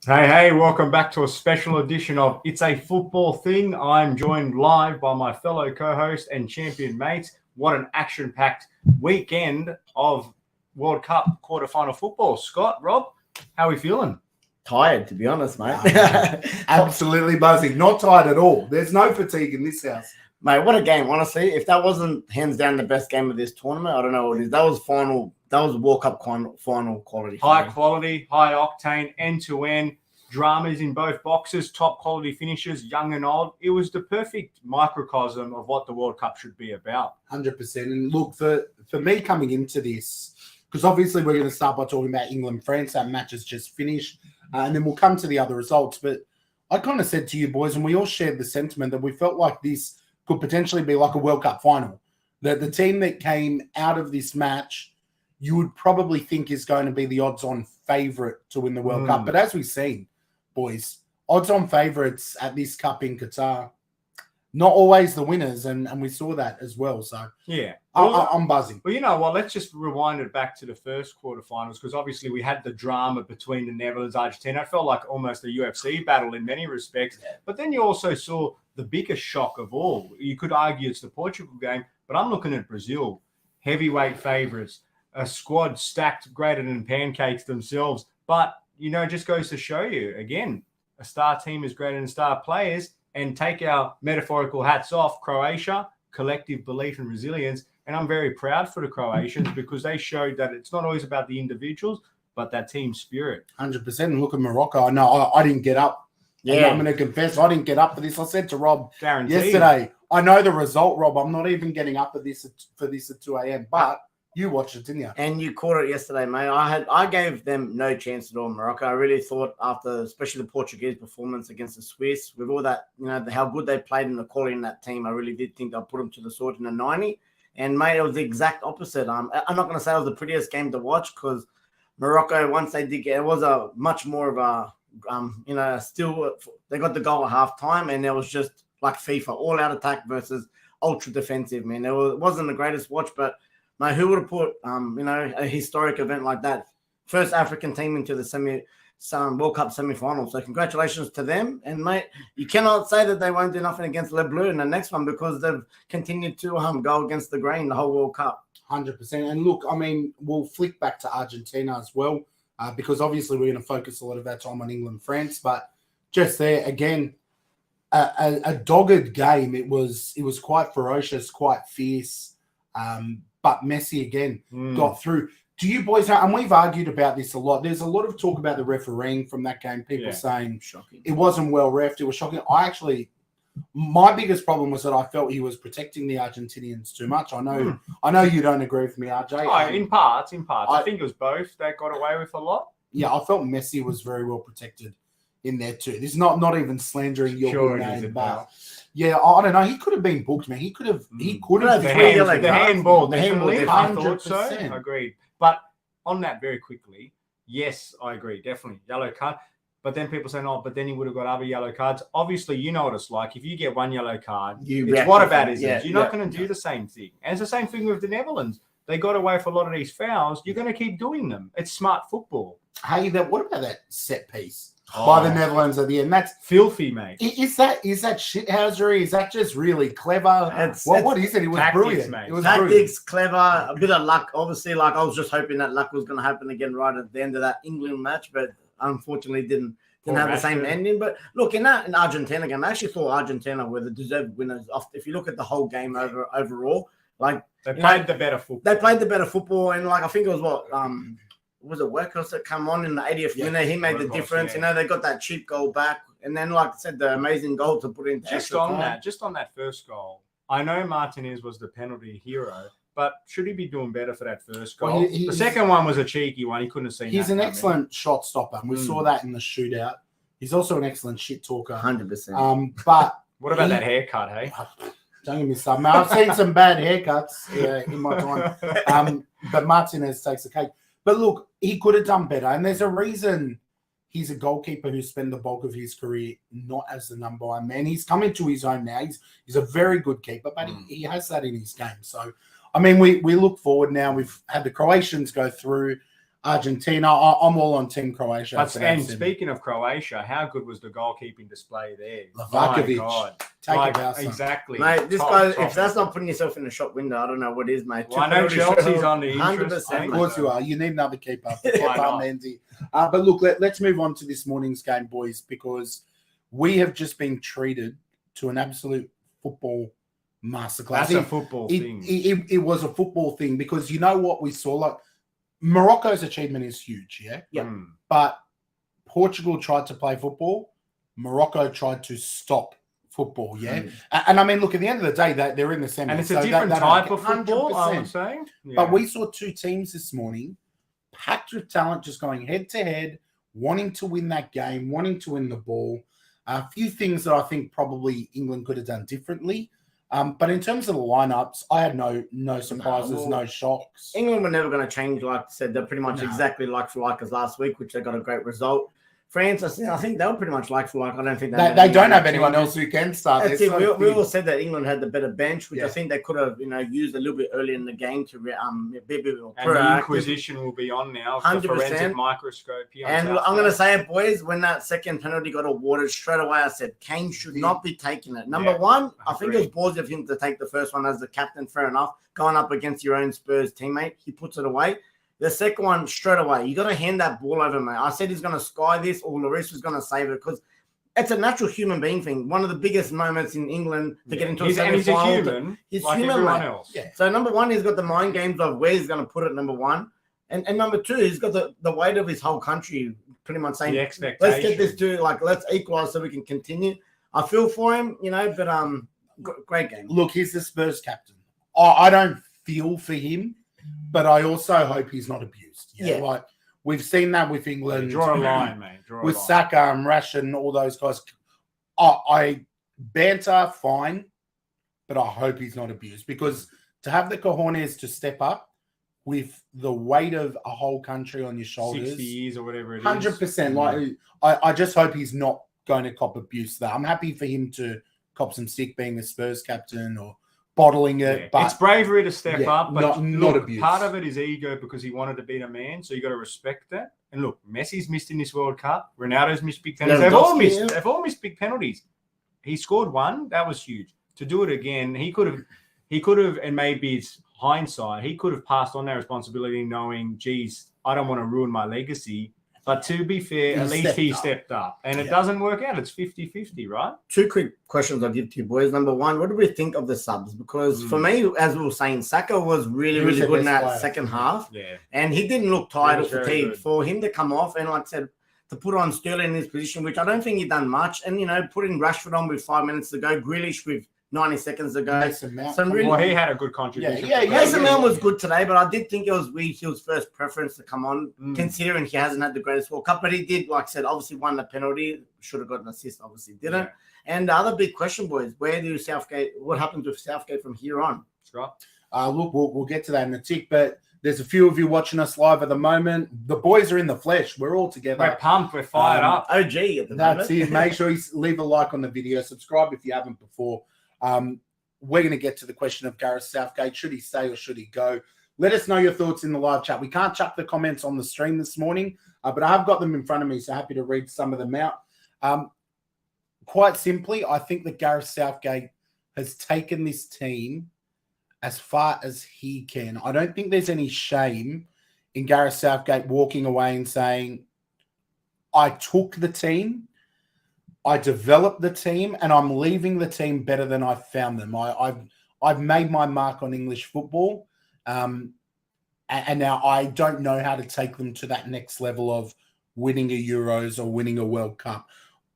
Hey, welcome back to a special edition of It's a Football Thing. I'm joined live by my fellow co-host and champion mates. What an action-packed weekend of World Cup quarterfinal football. Scott, Rob, how are we feeling? Tired, to be honest, mate. Absolutely buzzing. Not tired at all. There's no fatigue in this house. Mate, what a game, honestly. If that wasn't hands down the best game of this tournament, I don't know what it is. That was World Cup final quality. High quality, high octane, end-to-end, dramas in both boxes, top quality finishes, young and old. It was the perfect microcosm of what the World Cup should be about. 100%. And look, for me coming into this, because obviously we're going to start by talking about England-France. That match has just finished. And then we'll come to the other results. But I kind of said to you boys, and we all shared the sentiment that we felt like this could potentially be like a World Cup final. That the team that came out of this match, you would probably think is going to be the odds-on favourite to win the World Cup. But as we've seen, boys, odds-on favourites at this Cup in Qatar, not always the winners, and we saw that as well. So yeah, I'm buzzing. Well, you know what? Let's just rewind it back to the first quarterfinals, because obviously we had the drama between the Netherlands and Argentina. It felt like almost a UFC battle in many respects. But then you also saw the biggest shock of all. You could argue it's the Portugal game, but I'm looking at Brazil, heavyweight favourites, a squad stacked greater than pancakes themselves. But, you know, it just goes to show you, again, a star team is greater than star players. And take our metaphorical hats off, Croatia, collective belief and resilience. And I'm very proud for the Croatians because they showed that it's not always about the individuals, but that team spirit. 100%. And look at Morocco. I know I didn't get up. Yeah. I'm going to confess, I didn't get up for this. I said to Rob yesterday, I know the result, Rob. I'm not even getting up for this at 2 a.m. But you watched it, didn't you? And you caught it yesterday, mate. I gave them no chance at all, Morocco. I really thought after, especially the Portuguese performance against the Swiss, with all that, you know, how good they played and the quality in that team, I really did think they'll put them to the sword in a 90. And, mate, it was the exact opposite. I'm not going to say it was the prettiest game to watch because Morocco, once they did get, it was a much more of a, still, they got the goal at halftime and it was just like FIFA, all out attack versus ultra defensive, man. It wasn't the greatest watch, but mate, who would have put, a historic event like that? First African team into the World Cup semi-final. So congratulations to them. And, mate, you cannot say that they won't do nothing against Le Bleu in the next one because they've continued to go against the grain the whole World Cup. 100%. And, look, I mean, we'll flick back to Argentina as well because obviously we're going to focus a lot of our time on England-France. But just there, again, a dogged game. It was quite ferocious, quite fierce. But Messi again got through. Do you boys know, and we've argued about this a lot, there's a lot of talk about the refereeing from that game, people saying shocking. It wasn't well reffed, it was shocking. My biggest problem was that I felt he was protecting the Argentinians too much. I know you don't agree with me, RJ. Oh, in parts. I think it was both that got away with a lot. Yeah, I felt Messi was very well protected in there too. This is not even slandering your name, but yeah, I don't know. He could have been booked, man. He could have. The handball. I thought so. Agreed. But on that, very quickly, yes, I agree. Definitely yellow card. But then people say, no, but then he would have got other yellow cards. Obviously, you know what it's like. If you get one yellow card, it's what about it? You're not going to do the same thing. And it's the same thing with the Netherlands. They got away with a lot of these fouls. You're going to keep doing them. It's smart football. Hey, what about that set piece? By the Netherlands at the end. That's filthy, mate. Is that shithousery? Is that just really clever? What is it? It was tactics, brilliant. Mate. It was tactics, clever, a bit of luck. Obviously, like I was just hoping that luck was going to happen again right at the end of that England match, but unfortunately didn't have the same ending. But look, in Argentina game, I actually thought Argentina were the deserved winners. If you look at the whole game overall, like they played the better football. They played the better football, and like I think it was was it Workhorse that come on in the 80th minute? He made the difference. Yeah. You know, they got that cheap goal back. And then, like I said, the amazing goal to put in. Just on that first goal, I know Martinez was the penalty hero, but should he be doing better for that first goal? Well, the second one was a cheeky one. He couldn't have seen. He's an excellent shot stopper. We saw that in the shootout. He's also an excellent shit talker. 100%. But what about that haircut, hey? Don't give me some. I've seen some bad haircuts in my time. But Martinez takes the cake. But look, he could have done better. And there's a reason he's a goalkeeper who spent the bulk of his career not as the number one man. He's come into his own now. He's a very good keeper, but he has that in his game. So, I mean, we look forward now. We've had the Croatians go through. Argentina. I'm all on Team Croatia. But, for that and semi. speaking of Croatia, how good was the goalkeeping display there? Lavakovic. My God. Take Like, it out, son. exactly. Mate, this Top, guy, top if that's effort. not putting yourself in the shop window, I don't know what is, mate. Well, I know Chelsea's on the 100%, interest. Of course you are. You need another keeper. Kepa Why not? Mendy. But look, let's move on to this morning's game, boys, because we have just been treated to an absolute football masterclass. That's a football thing. It was a football thing because you know what we saw? Like Morocco's achievement is huge, yeah? Yeah. Mm. But Portugal tried to play football. Morocco tried to stop football, yeah? And I mean, look, at the end of the day, they're in the semi. And it's a so different they don't type get- of football, 100%. I'm saying. Yeah. But we saw two teams this morning packed with talent, just going head to head, wanting to win that game, wanting to win the ball. A few things that I think probably England could have done differently. But in terms of the lineups, I had no surprises, well, no shocks. England were never going to change, like I said. They're pretty much No. exactly like for like as last week, which they got a great result. France, I think they were pretty much like for like. I don't think They don't have anyone else who can start. That's They're it. so We thin. all said that England had the better bench, which I Yeah. think they could have, used a little bit earlier in the game to be a bit more and the proactive. Inquisition will be on now. The 100%. forensic microscope here. on And South I'm going to Coast. say it, boys, when that second penalty got awarded, straight away I said Kane should not be taking it. Number Yeah, one, I I think it was agree. ballsy of him to take the first one as the captain, fair enough. Going up against your own Spurs teammate, he puts it away. The second one, straight away, you got to hand that ball over, mate. I said he's going to sky this or Lloris was going to save it because it's a natural human being thing. One of the biggest moments in England to get into a And he's a semi-final. human, He's like human, everyone mate. else. Yeah. So number one, he's got the mind games of where he's going to put it, number one. And number two, he's got the weight of his whole country pretty much saying, The let's expectation. get this to, let's equalize so we can continue. I feel for him, but great game. Look, he's the Spurs captain. I don't feel for him, but I also hope he's not abused. Yeah. Like we've seen that with England. Draw a line, mate. Draw with a line. Saka and Rash and all those guys. I banter fine, but I hope he's not abused because to have the cojones to step up with the weight of a whole country on your shoulders, 60 years or whatever it is. 100%. Like I just hope he's not going to cop abuse there. I'm happy for him to cop some stick being a Spurs captain or bottling it, Yeah. but It's bravery to step yeah, up, but not look, abuse. part of it is ego because he wanted to beat a man, so you got to respect that. And look, Messi's missed in this World Cup. Ronaldo's missed big penalties. Lewandowski, yeah. They've all missed big penalties. He scored one. That was huge. To do it again, he could have, and maybe it's hindsight, he could have passed on that responsibility knowing, geez, I don't want to ruin my legacy. But to be fair, at least he stepped up. And it Yeah. doesn't work out. It's 50-50, right? Two quick questions I'll give to you, boys. Number one, what do we think of the subs? Because for me, as we were saying, Saka was really, He was really the good in best that player. second half. Yeah. And he didn't look tired He or was very fatigued. good. For him to come off and, like I said, to put on Sterling in his position, which I don't think he done much, and, putting Rashford on with 5 minutes to go, Grealish with 90 seconds to go. Mason Mount. Some really- Well, he had a good contribution. Yeah, for yeah, that. Mason Mount was good today, but I did think it was Hill's first preference to come on, Mm. considering he hasn't had the greatest World Cup. But he did, like I said, obviously won the penalty. Should have got an assist, obviously didn't. Yeah. And the other big question, boys, what happens with Southgate from here on? Right. Look, we'll get to that in a tick, but there's a few of you watching us live at the moment. The boys are in the flesh. We're all together. We're pumped. We're fired up. OG at the That's moment. it. Make sure you leave a like on the video. Subscribe if you haven't before. We're going to get to the question of Gareth Southgate. Should he stay or should he go? Let us know your thoughts in the live chat. We can't chuck the comments on the stream this morning, but I have got them in front of me, so happy to read some of them out. Quite simply, I think that Gareth Southgate has taken this team as far as he can. I don't think there's any shame in Gareth Southgate walking away and saying, I took the team, I developed the team, and I'm leaving the team better than I found them. I've made my mark on English football, and now I don't know how to take them to that next level of winning a Euros or winning a World Cup.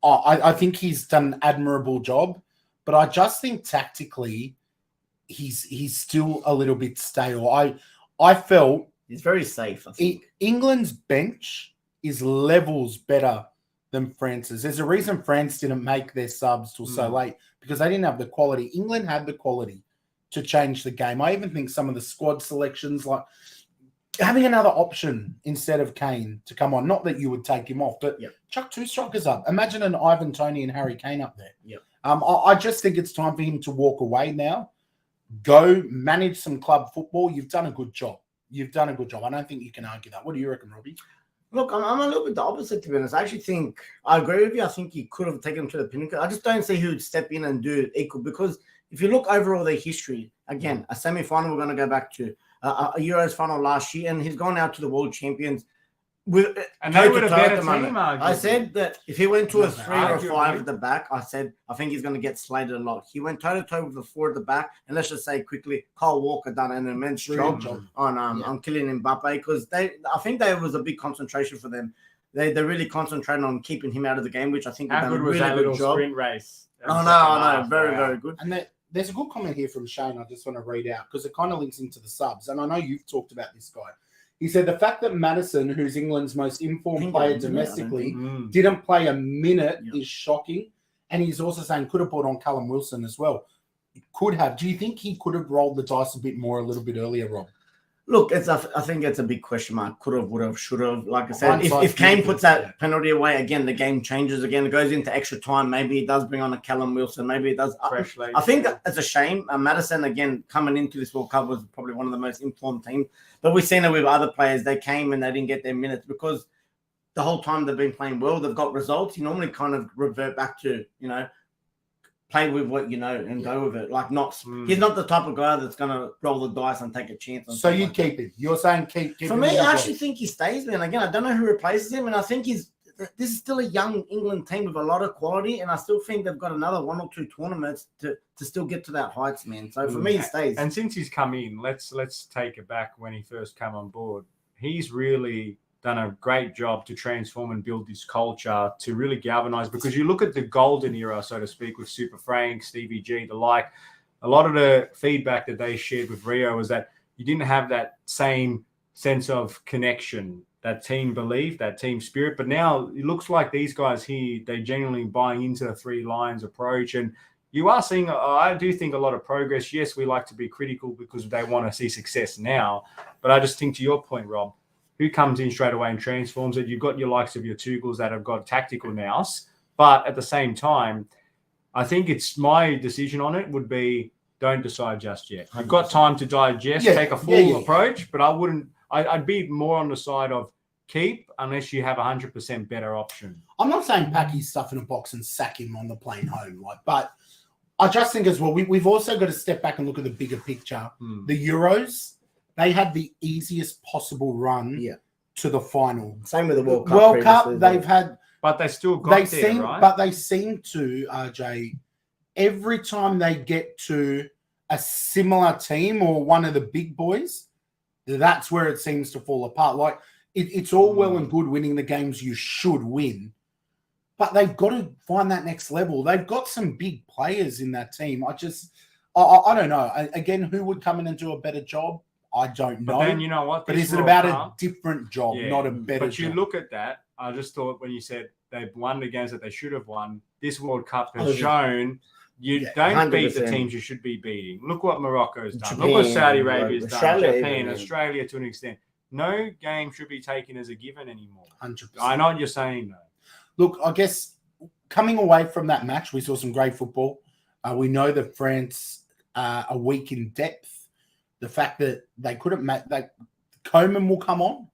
I think he's done an admirable job, but I just think tactically he's still a little bit stale. I felt He's very safe, I think. England's bench is levels better than France's. There's a reason France didn't make their subs till so late because they didn't have the quality. England had the quality to change the game. I even think some of the squad selections, like having another option instead of Kane to come on, not that you would take him off, but chuck two strikers up. Imagine an Ivan Toney and Harry Kane up there. Yep. I just think it's time for him to walk away now. Go manage some club football. You've done a good job. You've done a good job. I don't think you can argue that. What do you reckon, Robbie? Look, I'm a little bit the opposite, to be honest. I actually think I agree with you. I think he could have taken him to the pinnacle. I just don't see who would step in and do it equal, because if you look over all their history, again, a semi-final we're going to go back to, a Euros final last year, and he's gone out to the World Champions. And they would have better at the team, moment. arguably. I said that if he went to a No, 3 or a 5 arguably. at the back, I said I think he's going to get slated a lot. He went toe-to-toe with the 4 at the back, and let's just say quickly, Kyle Walker done an immense Brilliant job job. on Kylian Mbappe, because I think there was a big concentration for them. They really concentrated on keeping him out of the game, which I think they've How done good a was really that good little job. sprint race? I know, very good. And there's a good comment here from Shane I just want to read out because it kind of links into the subs. And I know you've talked about this guy. He said the fact that Madison, who's England's most informed player domestically, didn't play a minute is shocking. And he's also saying could have brought on Callum Wilson as well. Could have. Do you think he could have rolled the dice a bit more a little bit earlier, Rob? Look, I think it's a big question mark. Could have, would have, should have. Like I said, Hindsight's if Kane beautiful. puts that penalty away again, the game changes again. It goes into extra time. Maybe it does bring on a Callum Wilson. Maybe it does. Fresh legs. I think it's a shame. Madison, again, coming into this World Cup was probably one of the most informed teams. But we've seen it with other players. They came and they didn't get their minutes because the whole time they've been playing well, they've got results. You normally kind of revert back to, play with what you know and go with it. Like he's not the type of guy that's going to roll the dice and take a chance. On So something you like keep him. You're saying keep For him me, in the I job. actually think he stays, man. Again, I don't know who replaces him, and I think this is still a young England team with a lot of quality, and I still think they've got another 1 or 2 tournaments to still get to that heights, man. So for me, he stays. And since he's come in, let's take it back when he first came on board. He's really done a great job to transform and build this culture to really galvanize, because you look at the golden era, so to speak, with Super Frank, Stevie G, the like, a lot of the feedback that they shared with Rio was that you didn't have that same sense of connection, that team belief, that team spirit. But now it looks like these guys here, they're genuinely buying into the 3 lines approach. And you are seeing, I do think, a lot of progress. Yes, we like to be critical because they want to see success now. But I just think, to your point, Rob, who comes in straight away and transforms it? You've got your likes of your Tugels that have got tactical nous. But at the same time, I think it's my decision on it would be don't decide just yet. You've got time to digest, take a full approach, but I'd be more on the side of keep unless you have 100% better option. I'm not saying pack his stuff in a box and sack him on the plane home, but I just think as well, we've also got to step back and look at the bigger picture. The Euros, they had the easiest possible run to the final. Same with the World Cup. World Cup, they've had, but they still got there, right? But they seem to, RJ, every time they get to a similar team or one of the big boys, that's where it seems to fall apart. Like it's all well and good winning the games you should win, but they've got to find that next level. They've got some big players in that team. I don't know. Again, who would come in and do a better job? I don't know. But then you know what? But is it about a different job, not a better job? But you look at that, I just thought when you said they've won the games that they should have won, this World Cup has shown you don't 100%. beat the teams you should be beating. Look what Morocco's done. Look what Saudi Arabia's done. Japan, Australia to an extent. No game should be taken as a given anymore. 100%. I know what you're saying, though. Look, I guess coming away from that match, we saw some great football. We know that France are weak in depth. The fact that they couldn't Coman will come on,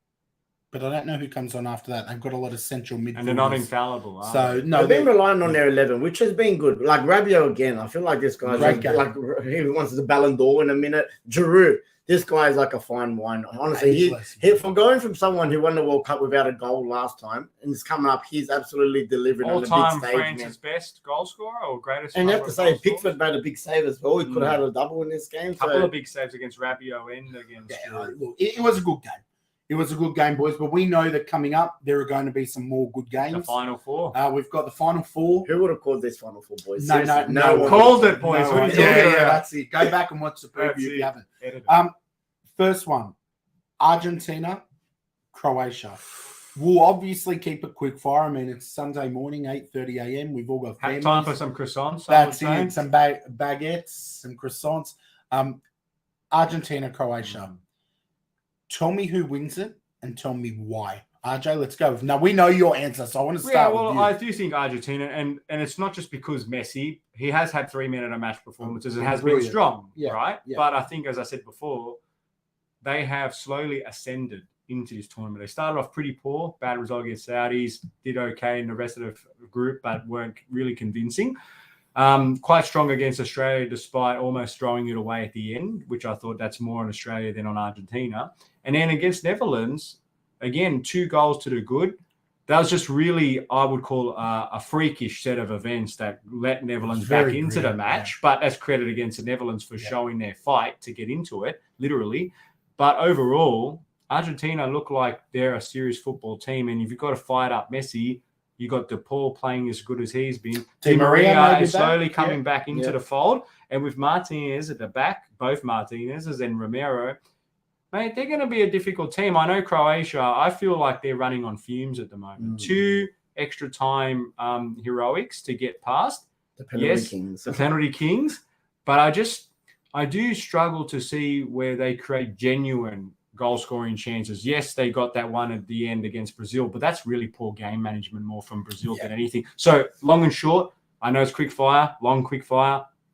but I don't know who comes on after that. They've got a lot of central midfielders. And they're not infallible. So, no. They've been relying on their 11, which has been good. Like Rabiot again. I feel like this guy's like he wants the Ballon d'Or in a minute. Giroud. This guy is like a fine wine. Honestly, he from going from someone who won the World Cup without a goal last time and is coming up, he's absolutely delivering on the big all-time stage. France's best goal scorer or greatest? And you have to say, Pickford made a big save as well. He could have had a double in this game. A couple of big saves against Rabiot and against. Look, it was a good game. It was a good game, boys. But we know that coming up, there are going to be some more good games. The Final Four. We've got the Final Four. Who would have called this Final Four, boys? No one called it, boys. No what are you talking about? that's it. Go back and watch the preview if you haven't. First one, Argentina, Croatia. We'll obviously keep it quick fire. I mean, it's Sunday morning, 8:30 a.m. We've all got families. Time for some croissants. That's it. Some baguettes, some croissants. Argentina, Croatia. Tell me who wins it and tell me why. RJ, let's go. Now, we know your answer, so I want to start with you. I do think Argentina, and it's not just because Messi, he has had 3 minute-a-match performances and has been strong, right? Yeah. But I think, as I said before, they have slowly ascended into this tournament. They started off pretty poor, bad result against Saudis, did okay in the rest of the group, but weren't really convincing. Quite strong against Australia, despite almost throwing it away at the end, which I thought that's more on Australia than on Argentina. And then against Netherlands, again, 2 goals to the good. That was just really, I would call a freakish set of events that let Netherlands back into the match. Yeah. But that's credit against the Netherlands for showing their fight to get into it, literally. But overall, Argentina look like they're a serious football team. And if you've got a fired up Messi, you got De Paul playing as good as he's been. Di Maria is slowly coming back into the fold. And with Martinez at the back, both Martinez's and Romero, mate, they're going to be a difficult team. I know Croatia, I feel like they're running on fumes at the moment. 2 extra time heroics to get past. The penalty kings. The penalty kings. But I do struggle to see where they create genuine goal-scoring chances. Yes, they got that one at the end against Brazil, but that's really poor game management more from Brazil than anything. So long and short, I know it's quick fire,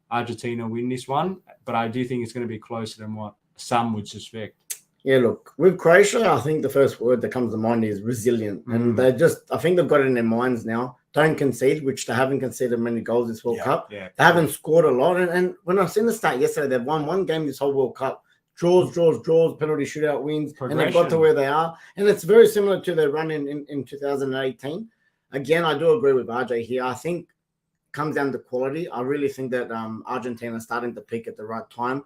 Argentina win this one, but I do think it's going to be closer than what some would suspect. Yeah, look, with Croatia, I think the first word that comes to mind is resilient. And I think they've got it in their minds now. Don't concede, which they haven't conceded many goals this World Cup. Yeah. They haven't scored a lot. And when I seen the stat yesterday, they've won 1 game this whole World Cup. Draws, penalty shootout wins, and they've got to where they are. And it's very similar to their run in 2018. Again, I do agree with RJ here. I think it comes down to quality. I really think that Argentina is starting to peak at the right time.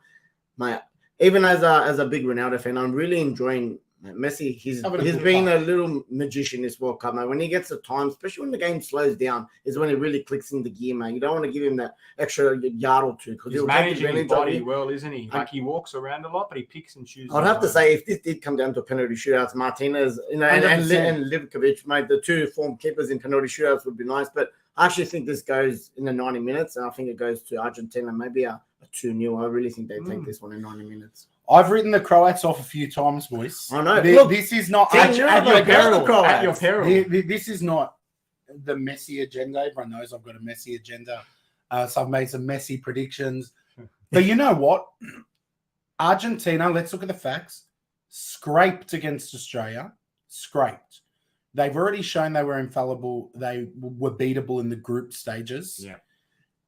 Even as a big Ronaldo fan, I'm really enjoying Messi. He's been a little magician this World Cup, mate. When he gets the time, especially when the game slows down, is when he really clicks into gear, mate. You don't want to give him that extra yard or two because he's managing his body well, isn't he? Like he walks around a lot, but he picks and chooses. I'd have to say, if this did come down to penalty shootouts, Martinez, and Livkovic, mate, the 2 former keepers in penalty shootouts would be nice. But I actually think this goes in the 90 minutes, and I think it goes to Argentina, maybe a 2-0. I really think they take this one in 90 minutes. I've written the Croats off a few times, boys. I know. This is not at your peril. This is not the Messi agenda. Everyone knows I've got a Messi agenda. So I've made some Messi predictions. But you know what? Argentina, let's look at the facts. Scraped against Australia. Scraped. They've already shown they were infallible. They were beatable in the group stages. Yeah.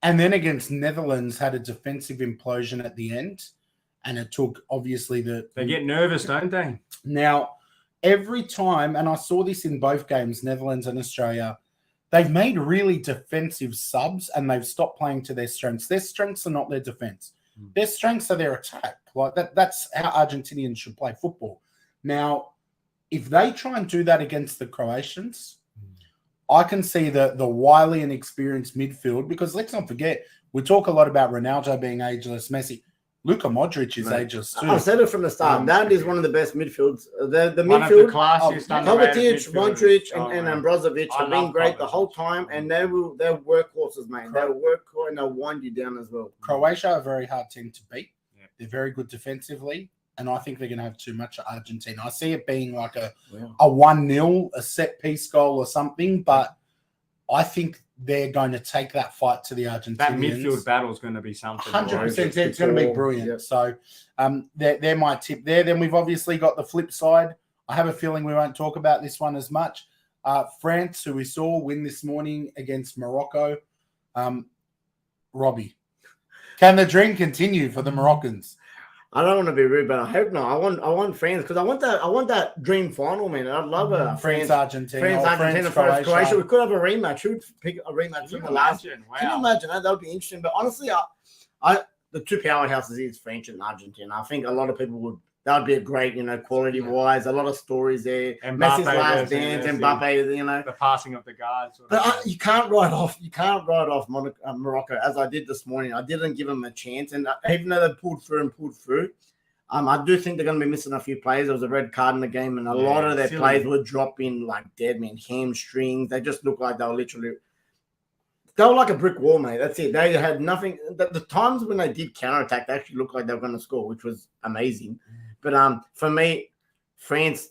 And then against Netherlands, had a defensive implosion at the end. And it took, obviously, They get nervous, don't they? Now, every time, and I saw this in both games, Netherlands and Australia, they've made really defensive subs and they've stopped playing to their strengths. Their strengths are not their defense. Their strengths are their attack. Like that's how Argentinians should play football. Now, if they try and do that against the Croatians, I can see the wily and experienced midfield, because let's not forget, we talk a lot about Ronaldo being ageless, Messi. Luka Modric is ageless too. I said it from the start. That is one of the best midfields. The one midfield, of the classiest Kovacic, Modric, and Brozovic have been great the whole time, and they're workhorses, mate. They'll work and they'll wind you down as well. Croatia are a very hard team to beat. Yeah. They're very good defensively, and I think they're going to have too much of Argentina. I see it being like a 1-0, a set-piece goal or something, but I think they're going to take that fight to the Argentinians. That midfield battle is going to be something. 100%. It's going to be brilliant. Yep. So they're my tip there. Then we've obviously got the flip side. I have a feeling we won't talk about this one as much. France, who we saw win this morning against Morocco. Robbie, can the dream continue for the Moroccans? I don't want to be rude, but I hope not. I want France, because I want that dream final, man. I'd love a France Argentina, Croatia. We could have a rematch. Who would pick a rematch from the last? Wow. Can you imagine that? That would be interesting. But honestly, I the 2 powerhouses is France and Argentina. I think a lot of people would. That would be a great, quality wise. A lot of stories there. Messi's last dance, Mbappe, the passing of the guards. But you can't write off. Morocco, as I did this morning. I didn't give them a chance, and even though they pulled through, I do think they're going to be missing a few players. There was a red card in the game, and a lot of their players were dropping like dead, man. Hamstrings. They just looked like they were like a brick wall, mate. That's it. They had nothing. The times when they did counterattack, they actually looked like they were going to score, which was amazing. But for me, France,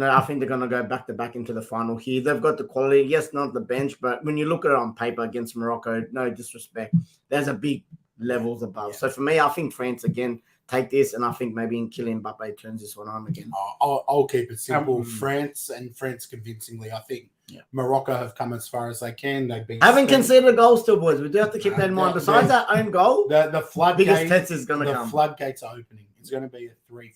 I think they're going to go back to back into the final here. They've got the quality. Yes, not the bench, but when you look at it on paper against Morocco, no disrespect, there's a big levels above. So for me, I think France again take this, and I think maybe in Kylian Mbappe turns this one on again. I'll keep it simple. Um, France convincingly. I think Yeah. Morocco have come as far as they can. They've been Haven't conceded a goal still, boys. We do have to keep that in mind. Besides that own goal, the biggest floodgates. test is going to come. Floodgates are opening. It's going to be a 3-4-0.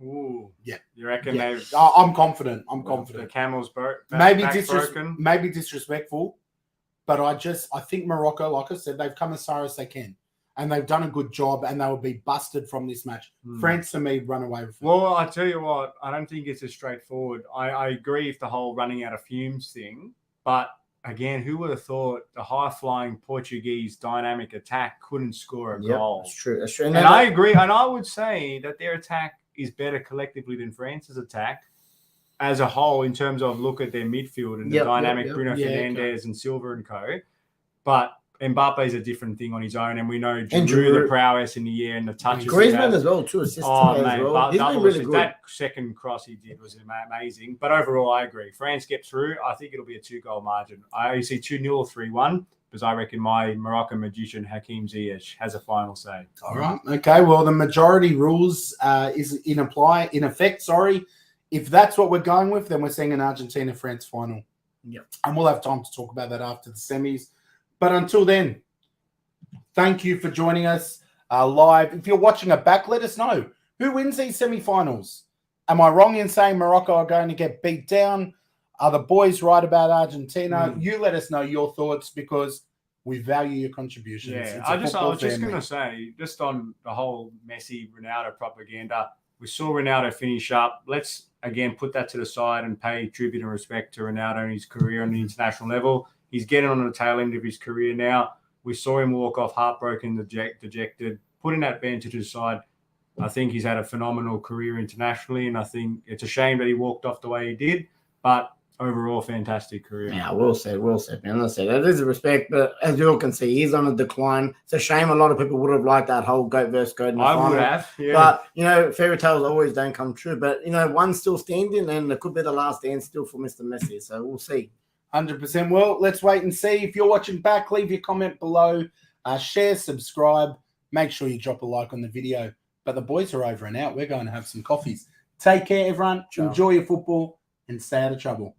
Ooh, Yeah. You reckon Yeah. they've I'm confident. I'm the confident. camels broke? Maybe back broken? maybe disrespectful, but I think Morocco, like I said, they've come as far as they can, and they've done a good job, and they will be busted from this match. Hmm. France to me run away with it. Well, I tell you what, I don't think it's as straightforward. I agree with the whole running out of fumes thing, but again, who would have thought the high-flying Portuguese dynamic attack couldn't score a goal? That's true. That's true. And I agree, and I would say that their attack is better collectively than France's attack as a whole in terms of look at their midfield and the dynamic Bruno Yeah, Fernandes and Silva and co. But Mbappe is a different thing on his own, and we know And Giroud, the Giroud. prowess in the year and the touches. he Griezmann has. as well, too. Assists Oh, as mate, well. but He's been double really assist. good. That second cross he did was amazing. But overall, I agree. France get through. I think it'll be a 2-goal margin. I see 2-0 or 3-1 because I reckon my Moroccan magician Hakim Ziyech has a final say. All right. Okay. Well, the majority rules is in effect. Sorry. If that's what we're going with, then we're seeing an Argentina-France final. Yep. And we'll have time to talk about that after the semis. But until then, thank you for joining us live. If you're watching it back, let us know who wins these semi-finals. Am I wrong in saying Morocco are going to get beat down? Are the boys right about Argentina? You let us know your thoughts because we value your contributions. Yeah, It's a I was football just family. going to say, just on the whole Messi Ronaldo propaganda, we saw Ronaldo finish up. Let's again put that to the side and pay tribute and respect to Ronaldo and his career on the international level. He's getting on the tail end of his career now. We saw him walk off heartbroken, dejected, putting that banter to the side. I think he's had a phenomenal career internationally, and I think it's a shame that he walked off the way he did, but overall, fantastic career. Yeah, well said, man. I said that is a respect, but as you all can see, he's on a decline. It's a shame. A lot of people would have liked that whole goat versus goat in the I final. would have, yeah. But fairy tales always don't come true. But one's still standing, and it could be the last dance still for Mr. Messi. So we'll see. 100%. Well, let's wait and see. If you're watching back, leave your comment below. Share, subscribe. Make sure you drop a like on the video. But the boys are over and out. We're going to have some coffees. Take care, everyone. Ciao. Enjoy your football and stay out of trouble.